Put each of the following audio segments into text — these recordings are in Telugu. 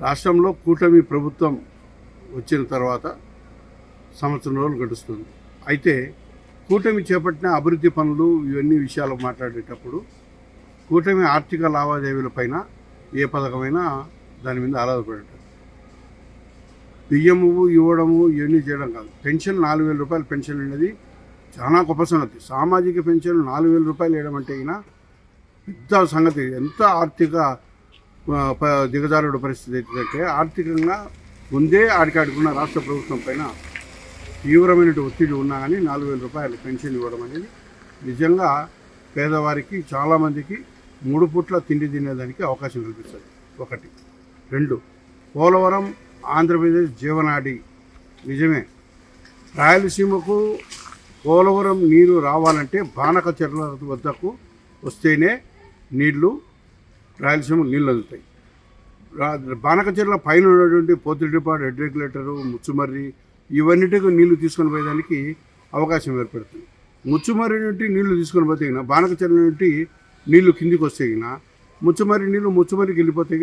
రాష్ట్రంలో కూటమి ప్రభుత్వం వచ్చిన తర్వాత సంవత్సరం రోజులు గడుస్తుంది. అయితే కూటమి చేపట్టిన అభివృద్ధి పనులు ఇవన్నీ విషయాలు మాట్లాడేటప్పుడు కూటమి ఆర్థిక లావాదేవీలపైన ఏ పథకమైనా దాని మీద ఆధారపడటం. బియ్యము ఇవ్వడము ఇవన్నీ చేయడం కాదు. పెన్షన్ 4,000 రూపాయల పెన్షన్ అనేది చాలా గొప్ప సంగతి. సామాజిక పెన్షన్ 4,000 రూపాయలు వేయడం అంటే అయినా పెద్ద సంగతి. ఎంత ఆర్థిక దిగజారుడు పరిస్థితి ఏంటంటే ఆర్థికంగా ముందే ఆడికాడుకున్న రాష్ట్ర ప్రభుత్వం పైన తీవ్రమైన ఒత్తిడి ఉన్నా కానీ 4,000 రూపాయలు పెన్షన్ ఇవ్వడం అనేది నిజంగా పేదవారికి చాలామందికి 3 పూట్ల తిండి తినేదానికి అవకాశం కల్పిస్తుంది. 1. 2, పోలవరం ఆంధ్రప్రదేశ్ జీవనాడి. నిజమే, రాయలసీమకు పోలవరం నీరు రావాలంటే బానకచెర్ల వద్దకు వస్తేనే నీళ్లు రాయలసీమ నీళ్ళు అందుతాయి. బానకచెర్ల పైన ఉన్నటువంటి పోతిరెడ్డిపాడు, హెడ్ రెగ్యులేటరు, ముచ్చుమర్రి ఇవన్నిటికి నీళ్లు తీసుకొని పోయేదానికి అవకాశం ఏర్పడుతుంది. ముచ్చుమర్రి నుండి నీళ్లు తీసుకొని పోతే బానకచెర్ల నుండి నీళ్లు కిందికి వస్తే ముచ్చుమర్రి నీళ్లు ముచ్చుమర్రికి వెళ్ళిపోతే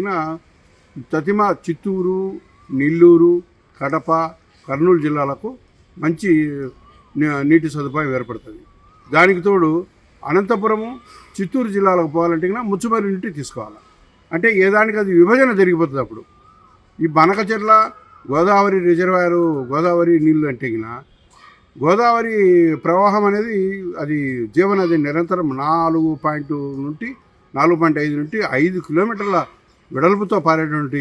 తతిమ, చిత్తూరు, నెల్లూరు, కడప, కర్నూలు జిల్లాలకు మంచి నీటి సదుపాయం ఏర్పడుతుంది. దానికి తోడు అనంతపురము, చిత్తూరు జిల్లాలకు పోవాలంటే ముచ్చుమర్రి నుండి తీసుకోవాలి. అంటే ఏదానికి అది విభజన జరిగిపోతుంది. అప్పుడు ఈ బనకచెర్ల గోదావరి రిజర్వాయరు, గోదావరి నీళ్ళు అంటే గోదావరి ప్రవాహం అనేది అది జీవనది నిరంతరం 4.5 నుండి 5 కిలోమీటర్ల వెడల్పుతో పారేటువంటి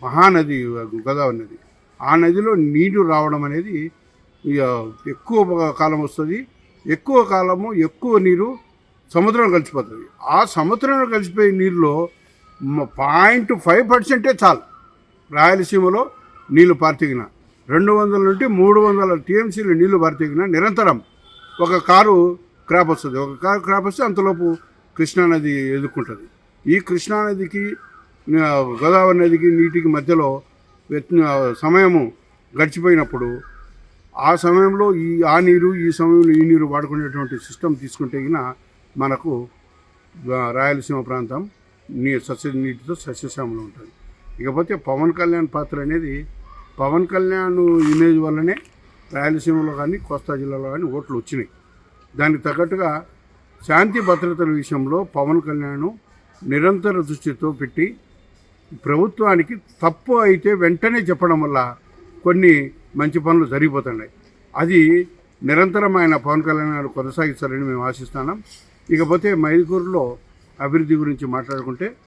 మహానది గోదావరి నది. ఆ నదిలో నీరు రావడం అనేది ఎక్కువ కాలం వస్తుంది. ఎక్కువ కాలము ఎక్కువ నీరు సముద్రంలో కలిసిపోతుంది. ఆ సముద్రంలో కలిసిపోయే నీరులో 0.5% చాలు రాయలసీమలో నీళ్లు పార్తిగిన 200 నుండి 300 టీఎంసీలు నీళ్లు పార్తిగిన నిరంతరం ఒక కారు క్రాప్ వస్తుంది. ఒక కారు క్రాప్ వస్తే అంతలోపు కృష్ణానది ఎదుర్కొంటుంది. ఈ కృష్ణానదికి గోదావరి నదికి నీటికి మధ్యలో సమయము గడిచిపోయినప్పుడు ఆ సమయంలో ఆ నీరు ఈ సమయంలో ఈ నీరు వాడుకునేటువంటి సిస్టమ్ తీసుకుంటే మనకు రాయలసీమ ప్రాంతం నీటితో సస్యశ్యామలం ఉంటుంది. ఇకపోతే పవన్ కళ్యాణ్ పాత్ర అనేది పవన్ కళ్యాణ్ ఇమేజ్ వల్లనే రాయలసీమలో కానీ కోస్తా జిల్లాలో కానీ ఓట్లు వచ్చినాయి. దానికి తగ్గట్టుగా శాంతి భద్రతల విషయంలో పవన్ కళ్యాణ్ నిరంతర దృష్టితో పెట్టి ప్రభుత్వానికి తప్పు అయితే వెంటనే చెప్పడం వల్ల కొన్ని మంచి పనులు జరిగిపోతున్నాయి. అది నిరంతరం ఆయన పవన్ కళ్యాణ్ గారు కొనసాగిస్తారని మేము ఆశిస్తున్నాం. ఇకపోతే మైదుకూరులో అభివృద్ధి గురించి మాట్లాడుకుంటే